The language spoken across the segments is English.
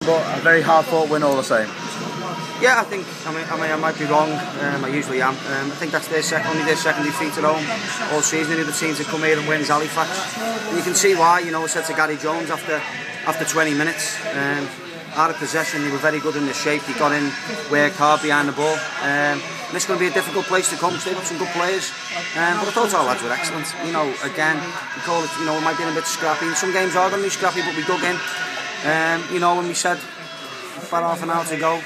But a very hard-fought win all the same. Yeah, I think, I might be wrong, I usually am. I think that's only their second defeat at home all season. The other teams that come here and win is Halifax. And you can see why, you know, I said to Gary Jones after 20 minutes, out of possession, they were very good in the shape, they got in, worked hard behind the ball. And it's going to be a difficult place to come, because they've got some good players. But I thought our lads were excellent. You know, again, we call it, you know, it might be a bit scrappy. Some games are going to be scrappy, but we dug in. You know, when we said about half an hour to go,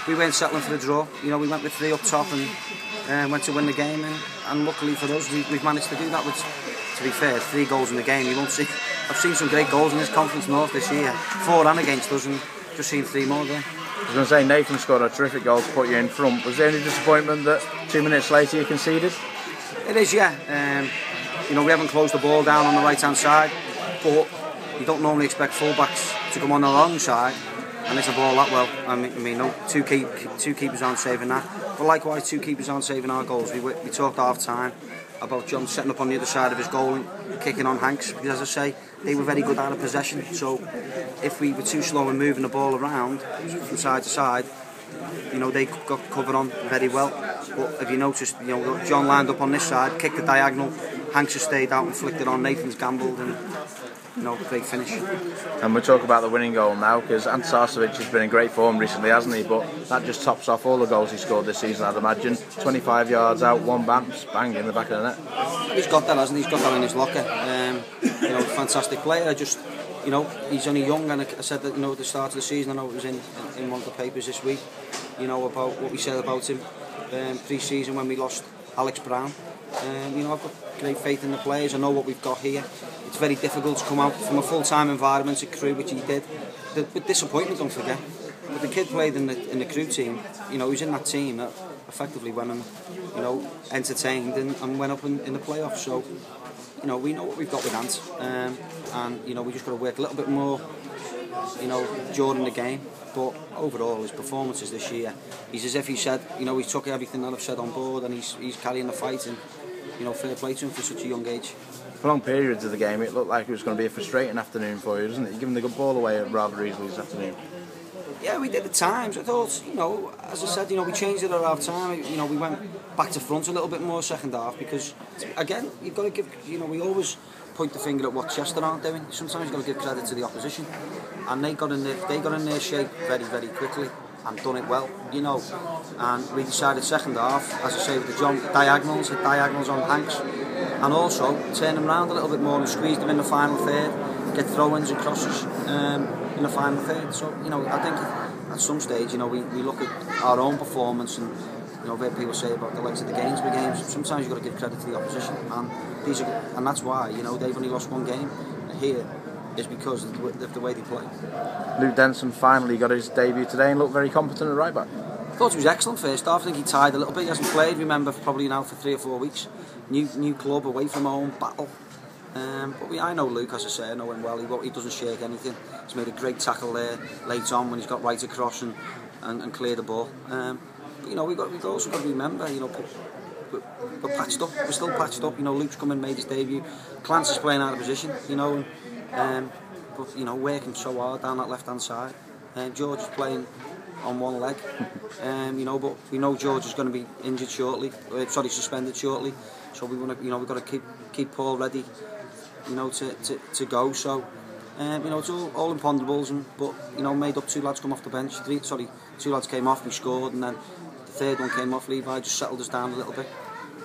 we weren't settling for the draw. You know, we went with 3 up top and went to win the game. And luckily for us, we've managed to do that. With, to be fair, 3 goals in the game. You won't see. I've seen some great goals in this Conference North this year. 4 and against us, and just seen 3 more there. I was going to say, Nathan scored a terrific goal to put you in front. Was there any disappointment that 2 minutes later you conceded? It is, yeah. You know, we haven't closed the ball down on the right-hand side, but you don't normally expect full-backs to come on the wrong side and it's a ball that well. I mean, no, two keepers aren't saving that. But likewise, 2 keepers aren't saving our goals. We talked half-time about John setting up on the other side of his goal and kicking on Hanks, because as I say, they were very good out of possession. So if we were too slow in moving the ball around from side to side, you know, they got covered on very well. But if you noticed, you know, John lined up on this side, kicked the diagonal, Hanks has stayed out and flicked it on, Nathan's gambled, and you know, great finish. And we'll talk about the winning goal now, because Antarcevic has been in great form recently, hasn't he? But that just tops off all the goals he scored this season, I'd imagine. 25 yards out, 1 bounce, bang in the back of the net. He's got that, hasn't he? He's got that in his locker. You know, fantastic player. Just, you know, he's only young, and I said that, you know, at the start of the season, I know it was in one of the papers this week, you know, about what we said about him pre-season when we lost Alex Brown. You know, I've got great faith in the players. I know what we've got here. It's very difficult to come out from a full-time environment at Crew, which he did. But disappointment, don't forget. But the kid played in the Crew team. You know, he was in that team that effectively went and, you know, entertained and went up in the playoffs. So, you know, we know what we've got with Ant, and you know, we just got to work a little bit more, you know, during the game. But overall, his performances this year, he's as if he said, you know, he took everything that I've said on board, and he's carrying the fight, and you know, fair play to him for such a young age. For long periods of the game, it looked like it was going to be a frustrating afternoon for you, doesn't it? You're giving the good ball away rather easily this afternoon. Yeah, we did at times. I thought, you know, as I said, you know, we changed it at half time. You know, we went back to front a little bit more second half, because again, you've got to give, you know, we always point the finger at what Chester aren't doing. Sometimes you've got to give credit to the opposition, and they got in their shape very, very quickly and done it well, you know. And we decided second half, as I say, with the hit diagonals on Hanks, and also turn them around a little bit more and squeeze them in the final third, get throw-ins and crosses in the final third. So, you know, I think at some stage, you know, we look at our own performance, and you know, I've heard people say about the likes of the Gainsborough games, sometimes you've got to give credit to the opposition, and that's why, you know, they've only lost 1 game here, is because of the way they play. Luke Denson finally got his debut today and looked very competent at right back. I thought he was excellent first half. I think he tired a little bit. He hasn't played, remember, probably now for 3 or 4 weeks. New club, away from home, battle. But I know Luke, as I say, I know him well. He doesn't shake anything. He's made a great tackle there late on when he's got right across and cleared the ball. But you know, we've also got to remember, you know, we're patched up. We're still patched up. You know, Luke's come and made his debut. Clance is playing out of position. You know, but you know, working so hard down that left-hand side. George is playing on 1 leg. You know, but we know George is going to be injured shortly. Suspended shortly. So we want to, you know, we've got to keep Paul ready, you know, to go. So, you know, it's all imponderables, but you know, made up 2 lads come off the bench. 2 lads came off, we scored, and then the 3rd one came off. Levi just settled us down a little bit.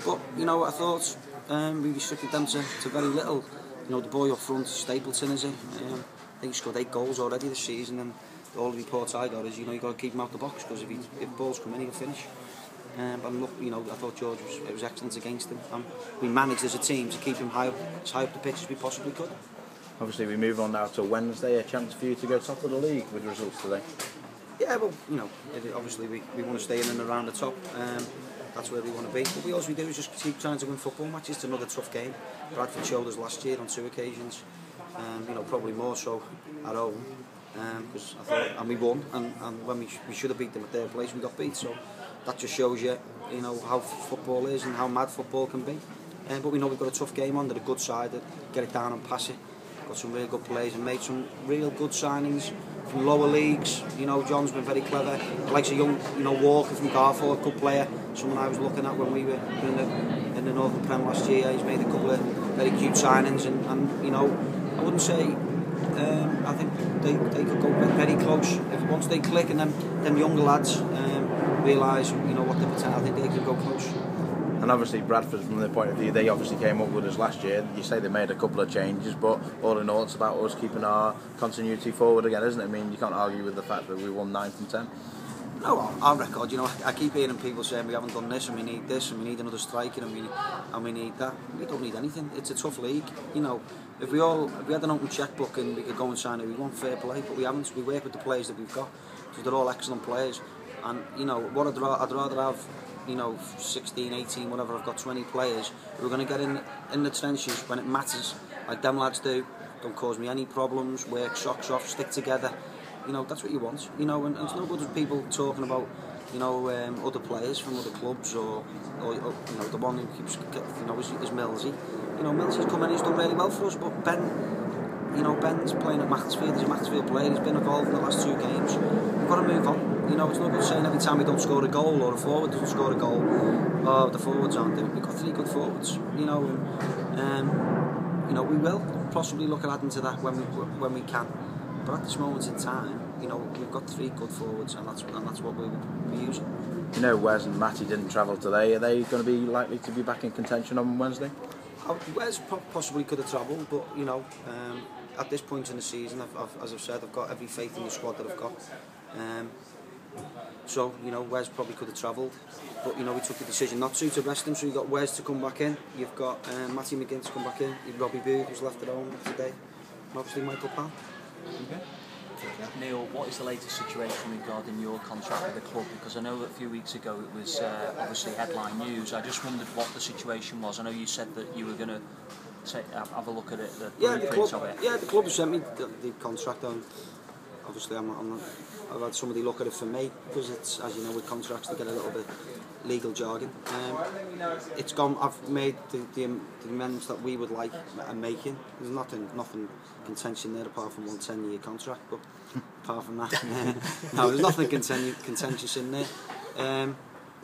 But you know, I thought we restricted them to very little. You know, the boy up front, Stapleton, is it? I think he scored 8 goals already this season, and all the reports I got is, you know, you got to keep him out the box, because if balls come in, he'll finish. But look, you know, I thought George was excellent against him, and we managed as a team to keep him as high up the pitch as we possibly could. Obviously, we move on now to Wednesday, a chance for you to go top of the league with results today. Yeah, well, you know, obviously we want to stay in and around the top. That's where we want to be. But all we do is just keep trying to win football matches. It's another tough game. Bradford showed us last year on 2 occasions. You know, probably more so at home. Because I thought, and we won. And when we should have beat them at their place, we got beat. So that just shows you, you know, how football is and how mad football can be. But we know we've got a tough game on. They're a good side. Get it down and pass it. got some really good players and made some real good signings from lower leagues. You know, John's been very clever. Like a young, you know, Walker from Garforth, good player. Someone I was looking at when we were in the Northern Prem last year. He's made a couple of very cute signings, and you know, I wouldn't say. I think they could go very close once they click, and then them younger lads realise, you know, what the potential. I think they could go close. And obviously Bradford, from their point of view, they obviously came up with us last year. You say they made a couple of changes, but all in all, it's about us keeping our continuity forward again, isn't it? I mean, you can't argue with the fact that we won 9th and 10th. No, our record, you know, I keep hearing people saying we haven't done this and we need this and we need another striker and we need that. We don't need anything. It's a tough league, you know. If we had an open checkbook and we could go and sign it, we want fair play, but we haven't. We work with the players that we've got, because they're all excellent players. And you know, what I'd rather have, you know, 16, 18, whatever. I've got 20 players who are going to get in the trenches when it matters, like them lads do. Don't cause me any problems. Work socks off, stick together. You know, that's what you want. You know, and it's no good with people talking about, you know, other players from other clubs, or you know, the one who keeps, you know, is Millsy. You know, Millsy's come in, he's done really well for us, but Ben, you know, Ben's playing at Macclesfield. He's a Macclesfield player. He's been involved in the last 2 games. We've got to move on. You know, it's no good saying every time we don't score a goal or a forward doesn't score a goal, oh, the forwards aren't doing it. We've got 3 good forwards. You know, and you know, we will possibly look at adding to that when we can. But at this moment in time, you know, we've got 3 good forwards, and that's what we're using. You know, Wes and Matty didn't travel today. Are they going to be likely to be back in contention on Wednesday? Wes possibly could have travelled, but you know, at this point in the season, as I've said, I've got every faith in the squad that I've got. So you know, Wes probably could have travelled, but you know, we took the decision not to rest him. So you got Wes to come back in. You've got Matty McGinn to come back in. You've Robbie Booth, who's left at home today, and obviously Michael Pan. Okay. Neil, what is the latest situation regarding your contract with the club? Because I know that a few weeks ago it was obviously headline news. I just wondered what the situation was. I know you said that you were going to have a look at it, the blueprints of it. Yeah, the club has sent me the contract on. Obviously, I've had somebody look at it for me, because it's, as you know, with contracts they get a little bit legal jargon. It's gone. I've made the amendments that we would like and making. There's nothing contention there apart from one 10-year contract, but apart from that, no, there's nothing contentious in there.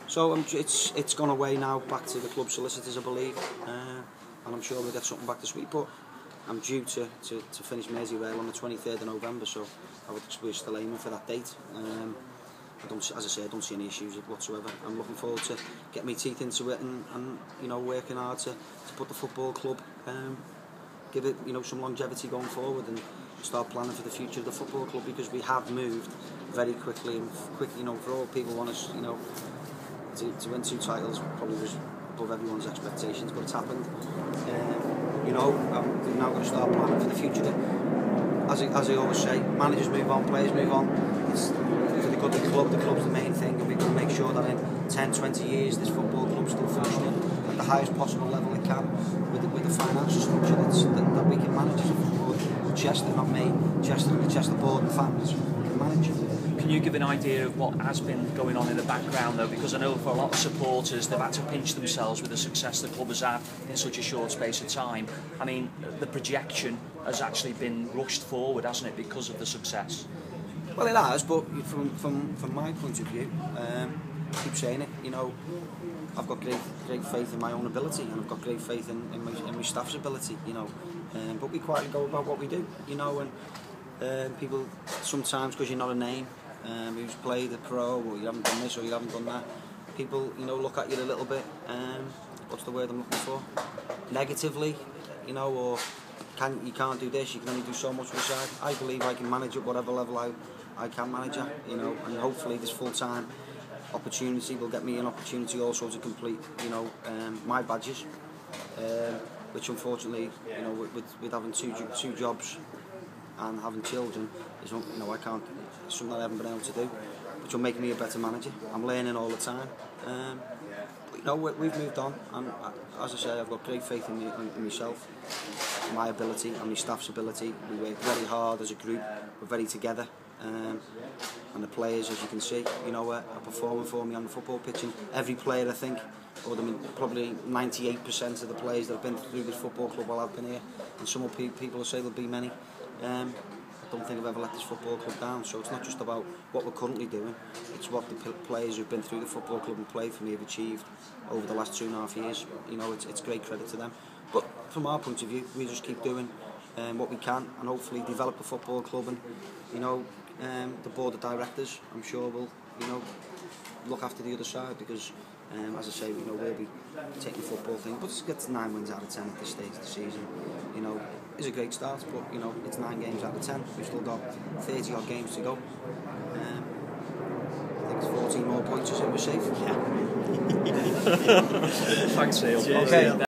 So it's gone away now, back to the club solicitors, I believe, and I'm sure we'll get something back this week. But I'm due to finish Merseyrail on the 23rd of November, so we're still aiming for that date. As I say, I don't see any issues whatsoever. I'm looking forward to getting my teeth into it and you know, working hard to put the football club, give it, you know, some longevity going forward, and start planning for the future of the football club, because we have moved very quickly, and you know, for all people want us, you know, to win 2 titles probably was above everyone's expectations, but it's happened. You know, we've now got to start planning for the future. As I always say, managers move on, players move on. It's for the good of the club. The club's the main thing, and we're going to make sure that in 10, 20 years this football club's still functioning at the highest possible level it can, with the financial structure that we can manage as a football club. Chester, not me, Chester board and fans can manage. Can you give an idea of what has been going on in the background, though? Because I know for a lot of supporters, they've had to pinch themselves with the success the club has had in such a short space of time. I mean, the projection has actually been rushed forward, hasn't it, because of the success? Well, it has, but from my point of view, I keep saying it, you know, I've got great faith in my own ability, and I've got great faith in my staff's ability, you know. But we quietly go about what we do, you know, and people sometimes, because you're not a name, who's played a pro, or you haven't done this or you haven't done that, people, you know, look at you a little bit, what's the word I'm looking for, negatively, you know, or you can't do this, you can only do so much for the side. I believe I can manage at whatever level I can manage at, you know, and hopefully this full-time opportunity will get me an opportunity also to complete, you know, my badges, which unfortunately, you know, with having two jobs and having children, is, you know, I can't, it's something that I haven't been able to do, which will make me a better manager. I'm learning all the time. But, you know, we've moved on, and as I say, I've got great faith in myself, my ability and my staff's ability. We work very hard as a group, we're very together, and the players, as you can see, you know, are performing for me on the football pitch, and every player, I think, probably 98% of the players that have been through this football club while I've been here, and some people will say there'll be many. I don't think I've ever let this football club down, so it's not just about what we're currently doing, it's what the players who've been through the football club and played for me have achieved over the last 2.5 years. You know, it's great credit to them. But from our point of view, we just keep doing what we can and hopefully develop the football club, and you know, the board of directors, I'm sure, will, you know, look after the other side, because as I say, you know, we'll be taking the football thing, but to get 9 wins out of 10 at this stage of the season, you know, is a great start. But you know, it's 9 games out of 10. We've still got 30 odd games to go. I think it's 14 more points, so we're safe. Yeah. Thanks, Neil. Okay.